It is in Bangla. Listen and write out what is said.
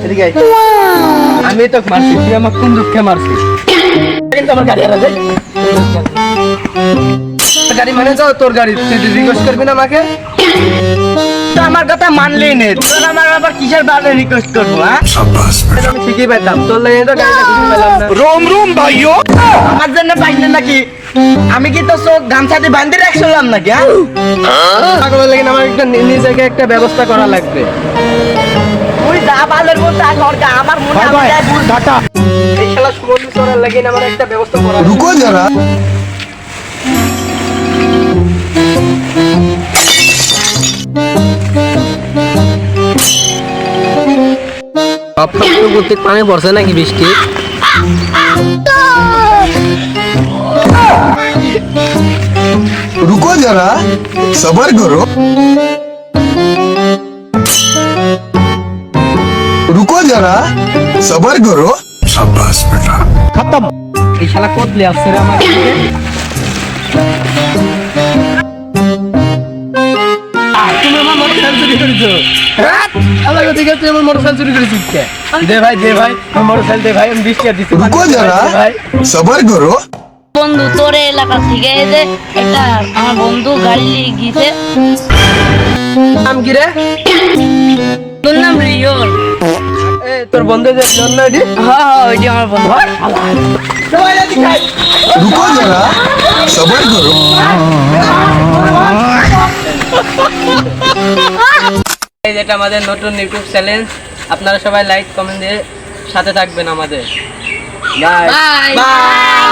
এদিকে আয়। আমি তো মারছি, তুই আমার কোন দুঃখে মারছি? কিন্তু আমার গাড়ি হারা যায়। গাড়ি মানে তো তোর গাড়ি, তুই রিকোয়েস্ট করবি না আমাকে? তো আমার কথা মানলেই নে, তোর আমার আবার কিসের বারে রিকোয়েস্ট করবো? হ্যাঁ আমি ঠিকই পেতাম, তোর লাগে তো গাড়িটা খুঁজে পেলাম না। रोम रोम भाइयों আমার জন্য পাইলেন নাকি? আমি কি তো চোখ গামছা দিয়ে বান্ধে রাখছিলাম নাকি? পাগল লাগে আমার একটা নিজেকে একটা ব্যবস্থা করা লাগবে। তুই যা ভালোর মতো আমার মনে टाटा এই শালা সুমন্দির করার লাগে আমার একটা ব্যবস্থা করা। रुको जरा প্রত্যেক পানি পড়ছে নাকি বৃষ্টি? रुको जरा सबर करो रुको जरा सबर करो शाबाश बेटा खत्म এই শালা কদলে আসছে রে আমার দিকে। তুমি আমার মোটরসাইকেল চুরি করেছো? হ্যাঁ আমার দিকে তুই আমার মোটরসাইকেল চুরি করেছিস কে? দে ভাই আমার মোটরসাইকেল দে ভাই, আমি 20 টাকা দিছি। रुको जरा ভাই सबर करो বন্ধু তোর এলাকা থেকে এই যে একটা আমার বন্ধু গাড়ি নিয়ে গিয়েছে, নাম কি রে? তোর নাম রিয়ন। এ তোর বন্ধু যে জন্য এটি? হ্যাঁ ওইটি আমার বন্ধু। সবাই এদিকে আয়। रुको जरा सबर करो এই যেটা আমাদের নতুন ইউটিউব চ্যানেল, আপনারা সবাই লাইক কমেন্ট দিয়ে সাথে থাকবেন আমাদের। Bye bye. বাই।